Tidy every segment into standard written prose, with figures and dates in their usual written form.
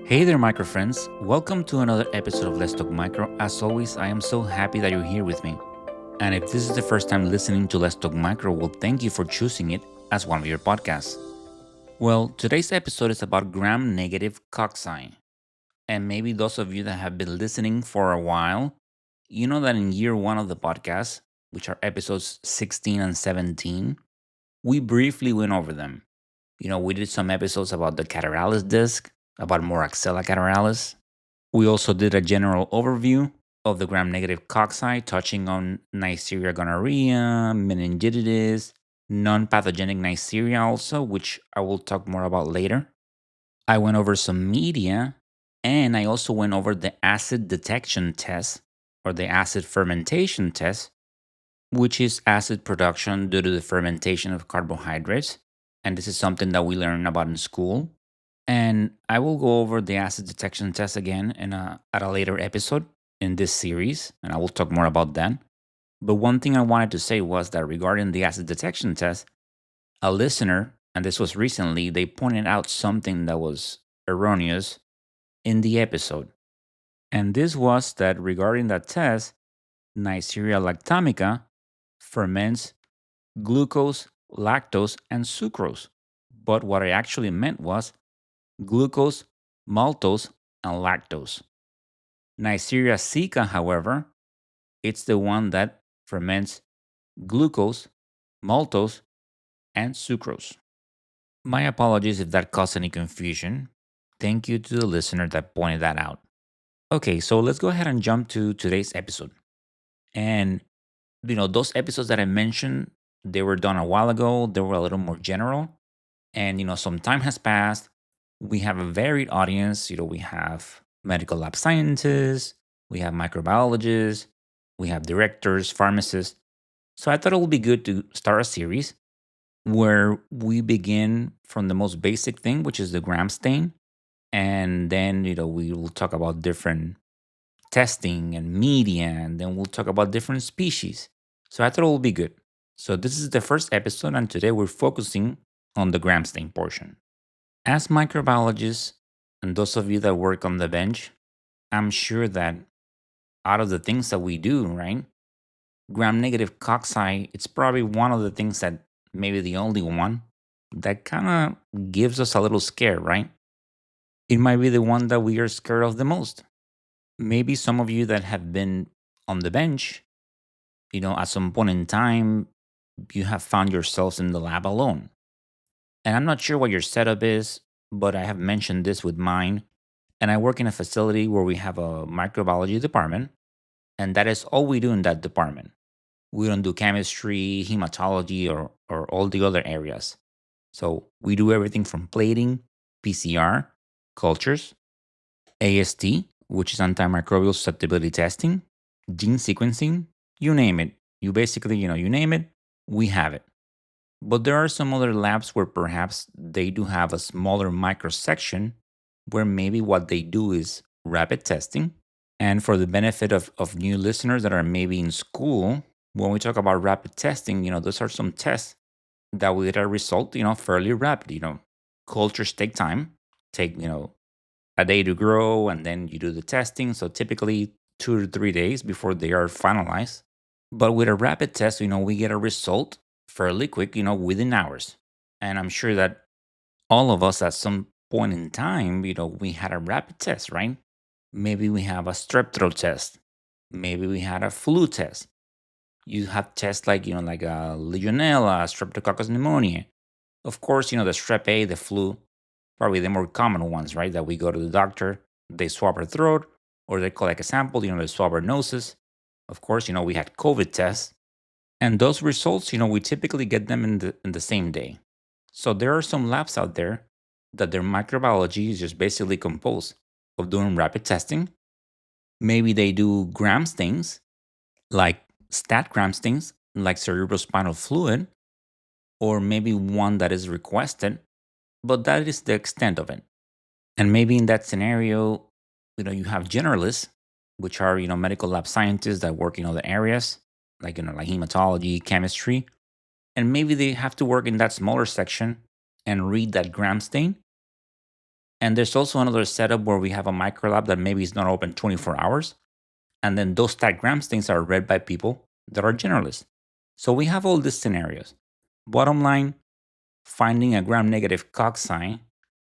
Hey there, micro friends. Welcome to another episode of Let's Talk Micro. As always, I am so happy that you're here with me. And if this is the first time listening to Let's Talk Micro, well, thank you for choosing it as one of your podcasts. Well, today's episode is about gram negative cocci. And maybe those of you that have been listening for a while, you know that in year one of the podcast, which are episodes 16 and 17, we briefly went over them. We did some episodes about the cataralis disc, about Moraxella cataralis. We also did a general overview of the gram negative cocci, touching on Neisseria gonorrhea, meningitis, non pathogenic Neisseria, also, which I will talk more about later. I went over some media, and I also went over the acid detection test or the acid fermentation test, which is acid production due to the fermentation of carbohydrates. And this is something that we learn about in school. And I will go over the acid detection test again at a later episode in this series, and I will talk more about that. But one thing I wanted to say was that regarding the acid detection test, a listener, and this was recently, they pointed out something that was erroneous in the episode. And this was that regarding that test, Neisseria lactamica ferments glucose, lactose, and sucrose. But what I actually meant was glucose, maltose, and lactose. Neisseria cica, however, it's the one that ferments glucose, maltose, and sucrose. My apologies if that caused any confusion. Thank you to the listener that pointed that out. Okay, so let's go ahead and jump to today's episode. And, those episodes that I mentioned, they were done a while ago, they were a little more general. And, some time has passed. We have a varied audience. We have medical lab scientists, we have microbiologists, we have directors, pharmacists. So I thought it would be good to start a series where we begin from the most basic thing, which is the gram stain. And then, we will talk about different testing and media, and then we'll talk about different species. So I thought it would be good. So this is the first episode, and today we're focusing on the gram stain portion. As microbiologists, and those of you that work on the bench, I'm sure that out of the things that we do, right, gram negative cocci, it's probably one of the things that maybe the only one that kind of gives us a little scare, right? It might be the one that we are scared of the most. Maybe some of you that have been on the bench, at some point in time, you have found yourselves in the lab alone. And I'm not sure what your setup is, but I have mentioned this with mine. And I work in a facility where we have a microbiology department, and that is all we do in that department. We don't do chemistry, hematology, or all the other areas. So we do everything from plating, PCR, cultures, AST, which is antimicrobial susceptibility testing, gene sequencing, you name it. You basically, you name it, we have it. But there are some other labs where perhaps they do have a smaller microsection where maybe what they do is rapid testing. And for the benefit of new listeners that are maybe in school, when we talk about rapid testing, those are some tests that will get a result, fairly rapid. Cultures take time, take, a day to grow, and then you do the testing. So typically 2 to 3 days before they are finalized. But with a rapid test, we get a result fairly quick, within hours. And I'm sure that all of us at some point in time, we had a rapid test, right? Maybe we have a strep throat test. Maybe we had a flu test. You have tests like, like a Legionella, Streptococcus pneumoniae. Of course, the strep A, the flu, probably the more common ones, right? That we go to the doctor, they swab our throat, or they collect a sample, they swab our noses. Of course, we had COVID tests. And those results, we typically get them in the same day. So there are some labs out there that their microbiology is just basically composed of doing rapid testing. Maybe they do gram stains, like stat gram stains, like cerebrospinal fluid, or maybe one that is requested, but that is the extent of it. And maybe in that scenario, you have generalists, which are, medical lab scientists that work in other areas, like hematology, chemistry. And maybe they have to work in that smaller section and read that gram stain. And there's also another setup where we have a microlab that maybe is not open 24 hours. And then those stacked gram stains are read by people that are generalists. So we have all these scenarios. Bottom line, finding a gram negative cocci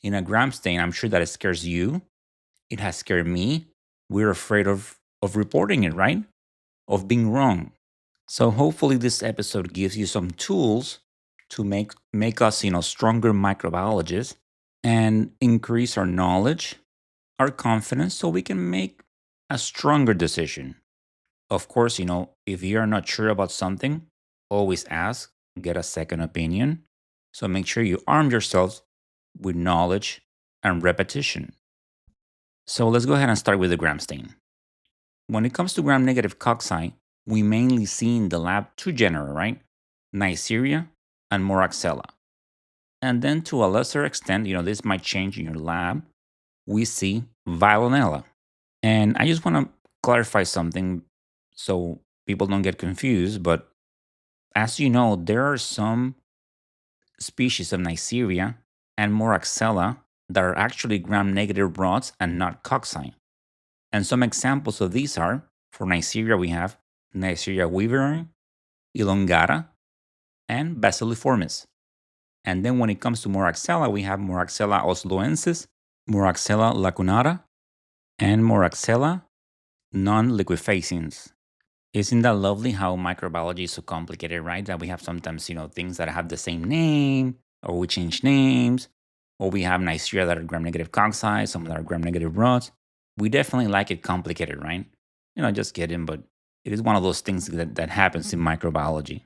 in a gram stain, I'm sure that it scares you. It has scared me. We're afraid of reporting it, right? Of being wrong. So hopefully this episode gives you some tools to make us, stronger microbiologists and increase our knowledge, our confidence so we can make a stronger decision. Of course, if you're not sure about something, always ask, get a second opinion. So make sure you arm yourselves with knowledge and repetition. So let's go ahead and start with the gram stain. When it comes to gram negative cocci, we mainly see in the lab two genera, right? Neisseria and Moraxella. And then to a lesser extent, this might change in your lab, we see Veillonella. And I just want to clarify something so people don't get confused. But as you know, there are some species of Neisseria and Moraxella that are actually gram negative rods and not cocci. And some examples of these are for Neisseria, we have Neisseria weaveri, elongata, and bacilliformis. And then when it comes to Moraxella, we have Moraxella osloensis, Moraxella lacunata, and Moraxella non-liquefacens. Isn't that lovely how microbiology is so complicated, right? That we have sometimes, things that have the same name, or we change names, or we have Neisseria that are gram-negative cocci, some that are gram-negative rods. We definitely like it complicated, right? Just kidding, but it is one of those things that happens in microbiology.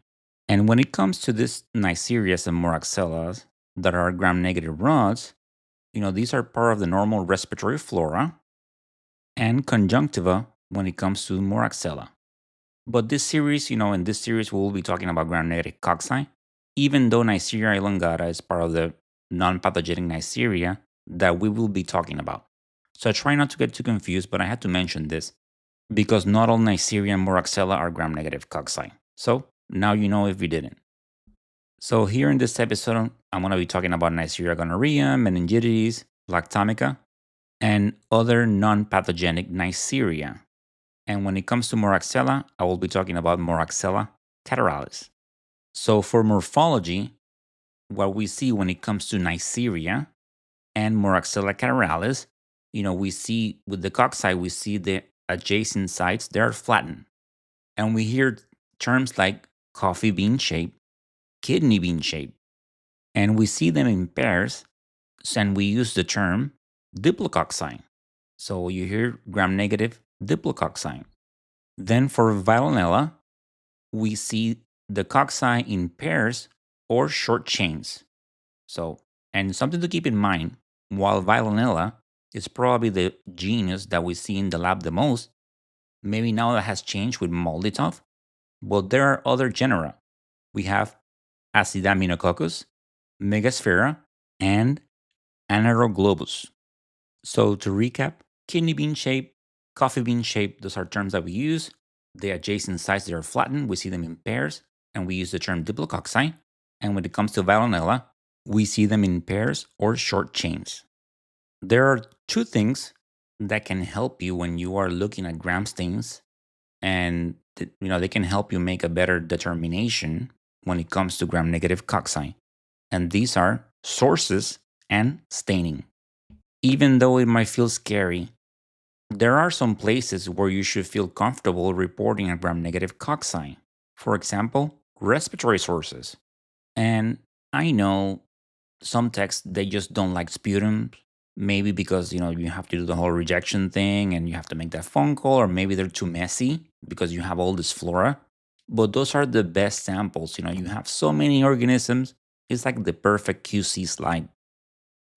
And when it comes to this Neisserias and Moraxellas that are gram-negative rods, these are part of the normal respiratory flora and conjunctiva when it comes to Moraxella. But this series, in this series, we'll be talking about gram-negative cocci, even though Neisseria elongata is part of the non-pathogenic Neisseria that we will be talking about. So I try not to get too confused, but I had to mention this because not all Neisseria and Moraxella are gram-negative cocci. So now you know if you didn't. So here in this episode, I'm going to be talking about Neisseria gonorrhea, meningitis, lactomica, and other non-pathogenic Neisseria. And when it comes to Moraxella, I will be talking about Moraxella catarrhalis. So for morphology, what we see when it comes to Neisseria and Moraxella catarrhalis, we see with the cocci, we see the adjacent sites, they are flattened. And we hear terms like coffee bean shape, kidney bean shape, and we see them in pairs, and we use the term diplococci. So you hear gram-negative diplococci. Then for Veillonella, we see the cocci in pairs or short chains. So, and something to keep in mind, while Veillonella is probably the genus that we see in the lab the most, maybe now that has changed with Molditov, but there are other genera. We have Acidaminococcus, Megasphaera, and Anaeroglobus. So to recap, kidney bean shape, coffee bean shape, those are terms that we use. The adjacent sites that are flattened, we see them in pairs, and we use the term diplococci. And when it comes to Veillonella, we see them in pairs or short chains. There are two things that can help you when you are looking at gram stains, and they can help you make a better determination when it comes to gram-negative cocci. And these are sources and staining. Even though it might feel scary, there are some places where you should feel comfortable reporting a gram-negative cocci. For example, respiratory sources. And I know some texts, they just don't like sputum, maybe because, you have to do the whole rejection thing and you have to make that phone call, or maybe they're too messy because you have all this flora. But those are the best samples. You have so many organisms. It's like the perfect QC slide.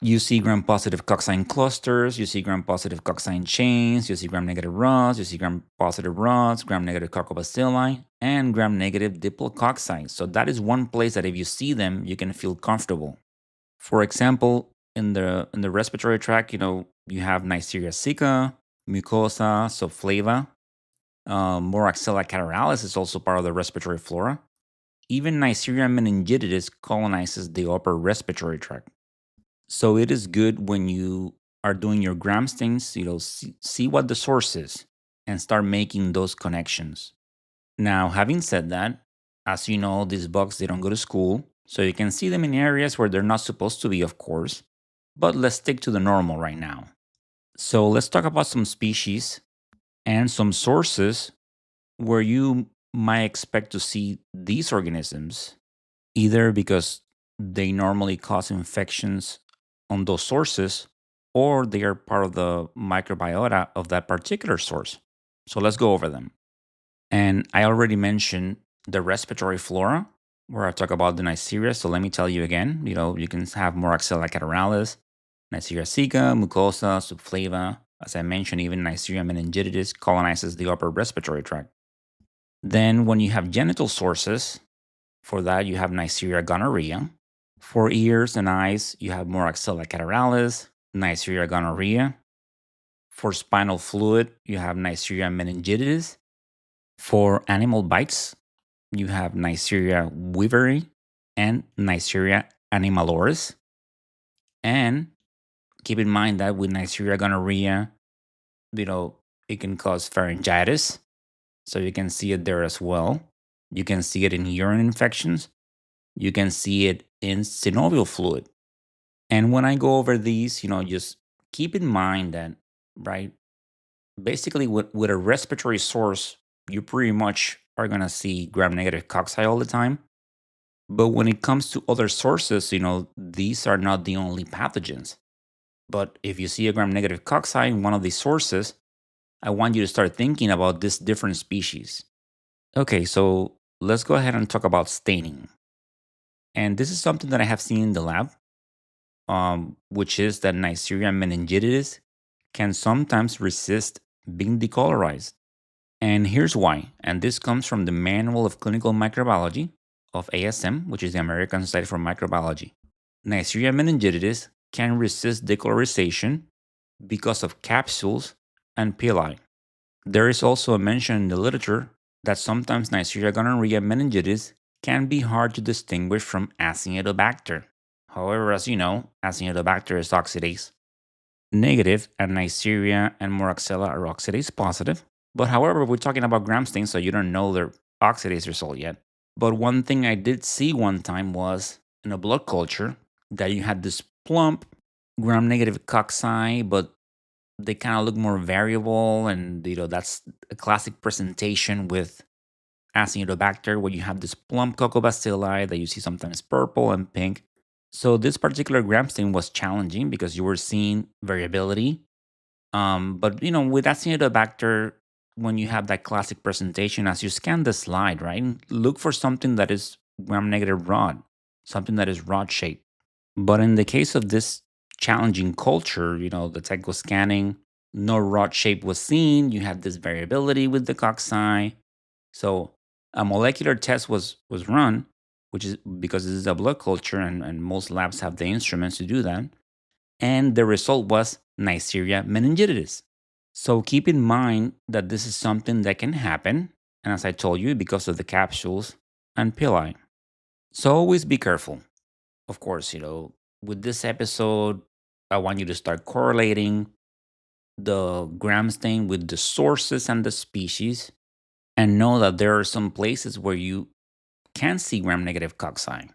You see gram-positive cocci clusters, you see gram-positive cocci chains, you see gram-negative rods, you see gram-positive rods, gram-negative coccobacilli, and gram-negative diplococci. So that is one place that if you see them, you can feel comfortable. For example, in the respiratory tract, you have Neisseria sicca, mucosa subflava. Moraxella catarrhalis is also part of the respiratory flora. Even Neisseria meningitidis colonizes the upper respiratory tract. So it is good when you are doing your gram stains, see what the source is and start making those connections. Now, having said that, as you know, these bugs, they don't go to school. So you can see them in areas where they're not supposed to be, of course. But let's stick to the normal right now. So let's talk about some species and some sources where you might expect to see these organisms, either because they normally cause infections on those sources or they are part of the microbiota of that particular source. So let's go over them. And I already mentioned the respiratory flora, where I talk about the Neisseria. So let me tell you again, you can have Moraxella catarrhalis, Neisseria sicca, mucosa, subflava. As I mentioned, even Neisseria meningitidis colonizes the upper respiratory tract. Then when you have genital sources, for that you have Neisseria gonorrhea. For ears and eyes, you have Moraxella catarrhalis, Neisseria gonorrhea. For spinal fluid, you have Neisseria meningitidis. For animal bites, you have Neisseria weaveri and Neisseria animaloris. And keep in mind that with Neisseria gonorrhea, you know, it can cause pharyngitis. So you can see it there as well. You can see it in urine infections. You can see it in synovial fluid. And when I go over these, just keep in mind that, right, basically with a respiratory source, you pretty much are going to see gram negative cocci all the time. But when it comes to other sources, these are not the only pathogens. But if you see a gram negative cocci in one of these sources, I want you to start thinking about this different species. Okay, so let's go ahead and talk about staining. And this is something that I have seen in the lab, which is that Neisseria meningitidis can sometimes resist being decolorized. And here's why. And this comes from the Manual of Clinical Microbiology of ASM, which is the American Society for Microbiology. Neisseria meningitidis can resist decolorization because of capsules and pili. There is also a mention in the literature that sometimes Neisseria gonorrhea meningitis can be hard to distinguish from Acinetobacter. However, as you know, Acinetobacter is oxidase negative, and Neisseria and Moraxella are oxidase positive. But however, we're talking about gram stains, so you don't know their oxidase result yet. But one thing I did see one time was in a blood culture that you had this plump gram negative cocci, but they kind of look more variable. And, that's a classic presentation with Acinetobacter, where you have this plump coccobacilli that you see sometimes purple and pink. So this particular gram stain was challenging because you were seeing variability. But with Acinetobacter, when you have that classic presentation, as you scan the slide, right, look for something that is gram negative rod, something that is rod shaped. But in the case of this challenging culture, the technical scanning, no rod shape was seen. You had this variability with the cocci. So a molecular test was run, which is because this is a blood culture and most labs have the instruments to do that. And the result was Neisseria meningitidis. So keep in mind that this is something that can happen. And as I told you, because of the capsules and pili. So always be careful. Of course, with this episode, I want you to start correlating the gram stain with the sources and the species and know that there are some places where you can see gram negative cocci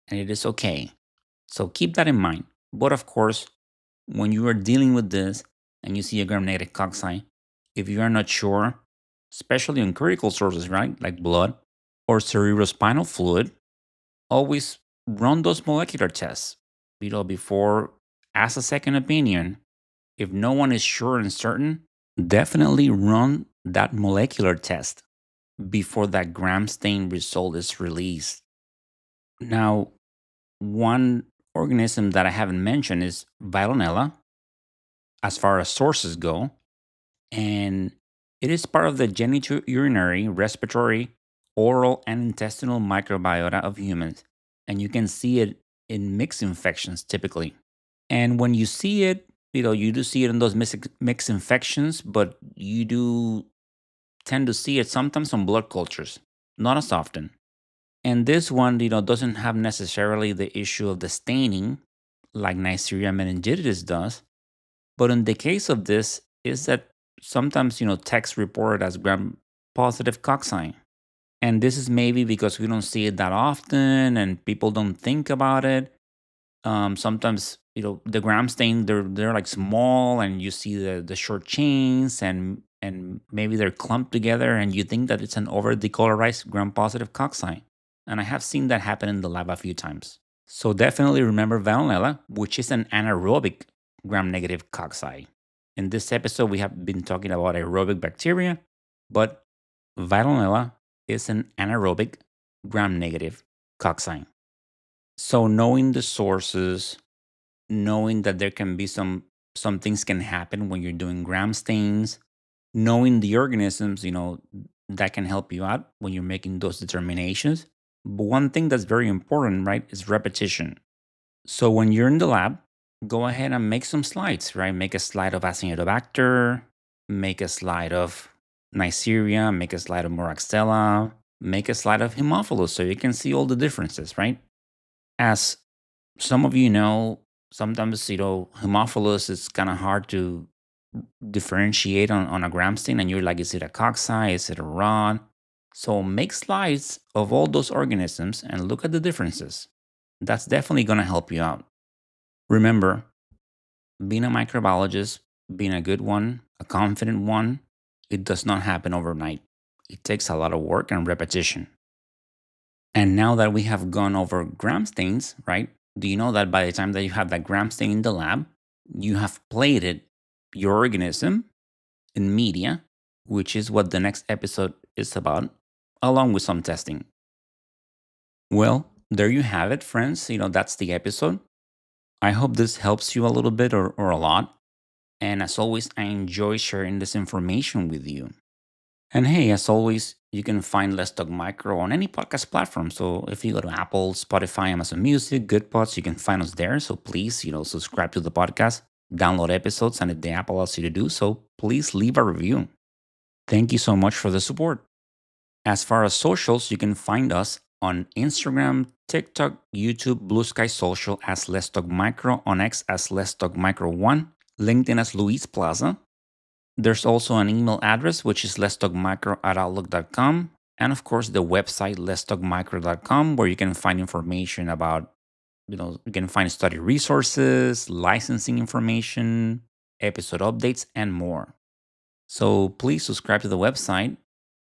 and it is okay. So keep that in mind. But of course, when you are dealing with this and you see a gram negative cocci, if you are not sure, especially on critical sources, right, like blood or cerebrospinal fluid, always run those molecular tests, before, as a second opinion. If no one is sure and certain, definitely run that molecular test before that gram stain result is released. Now, one organism that I haven't mentioned is Veillonella, as far as sources go, and it is part of the genitourinary, respiratory, oral, and intestinal microbiota of humans, and you can see it in mixed infections typically. And when you see it, you do see it in those mixed infections, but you do tend to see it sometimes on blood cultures, not as often. And this one, doesn't have necessarily the issue of the staining like Neisseria meningitis does. But in the case of this, is that sometimes text reported as gram positive cocci. And this is maybe because we don't see it that often and people don't think about it. Sometimes the gram stain they're like small and you see the short chains and maybe they're clumped together and you think that it's an over decolorized gram positive cocci. And I have seen that happen in the lab a few times. So definitely remember Veillonella, which is an anaerobic gram-negative cocci. In this episode, we have been talking about aerobic bacteria, but Veillonella is an anaerobic gram-negative cocci. So knowing the sources, knowing that there can be some things can happen when you're doing gram stains, knowing the organisms, that can help you out when you're making those determinations. But one thing that's very important, right, is repetition. So when you're in the lab, go ahead and make some slides, right? Make a slide of Acinetobacter, make a slide of Neisseria, make a slide of Moraxella, make a slide of Haemophilus so you can see all the differences, right? As some of you know, sometimes, Haemophilus is kind of hard to differentiate on a gram stain, and you're like, is it a cocci? Is it a rod? So make slides of all those organisms and look at the differences. That's definitely going to help you out. Remember, being a microbiologist, being a good one, a confident one, it does not happen overnight. It takes a lot of work and repetition. And now that we have gone over gram stains, right? Do you know that by the time that you have that gram stain in the lab, you have plated your organism in media, which is what the next episode is about, along with some testing. Well, there you have it, friends. That's the episode. I hope this helps you a little bit or a lot. And as always, I enjoy sharing this information with you. And hey, as always, you can find Let's Talk Micro on any podcast platform. So if you go to Apple, Spotify, Amazon Music, Good Pods, you can find us there. So please, subscribe to the podcast, download episodes, and if the app allows you to do so, please leave a review. Thank you so much for the support. As far as socials, you can find us on Instagram, TikTok, YouTube, Blue Sky Social as Let's Talk Micro, on X as Let's Talk Micro 1, LinkedIn as Luis Plaza. There's also an email address, which is letstalkmicro@outlook.com. And of course, the website, letstalkmicro.com, where you can find information about, you can find study resources, licensing information, episode updates, and more. So please subscribe to the website.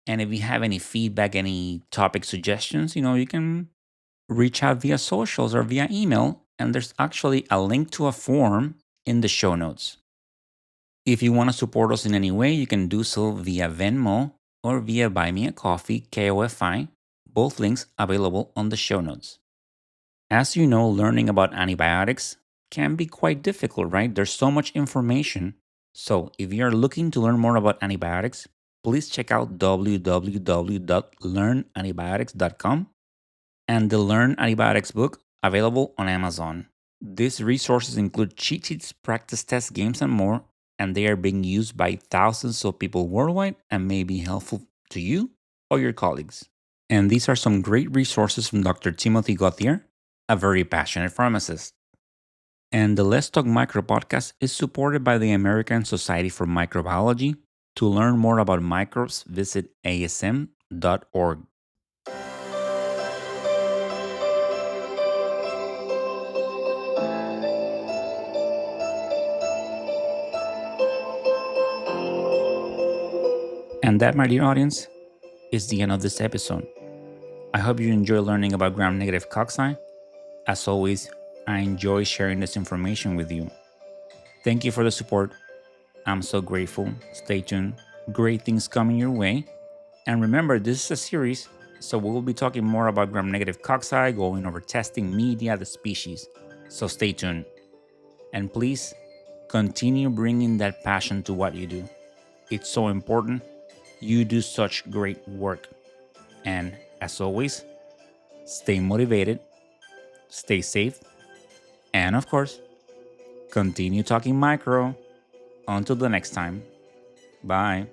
And if you have any feedback, any topic suggestions, you can reach out via socials or via email. And there's actually a link to a form in the show notes. If you want to support us in any way, you can do so via Venmo or via Buy Me a Coffee, KOFI, both links available on the show notes. As you know, learning about antibiotics can be quite difficult, right? There's so much information. So if you're looking to learn more about antibiotics, please check out www.learnantibiotics.com and the Learn Antibiotics book available on Amazon. These resources include cheat sheets, practice tests, games, and more, and they are being used by thousands of people worldwide and may be helpful to you or your colleagues. And these are some great resources from Dr. Timothy Gauthier, a very passionate pharmacist. And the Let's Talk Micro podcast is supported by the American Society for Microbiology. To learn more about microbes, visit asm.org. And that, my dear audience, is the end of this episode. I hope you enjoy learning about gram-negative cocci. As always, I enjoy sharing this information with you. Thank you for the support. I'm so grateful. Stay tuned. Great things coming your way. And remember, this is a series, so we will be talking more about gram-negative cocci, going over testing media, the species. So stay tuned. And please continue bringing that passion to what you do. It's so important. You do such great work. And as always, stay motivated, stay safe, and of course, continue talking micro. Until the next time, bye.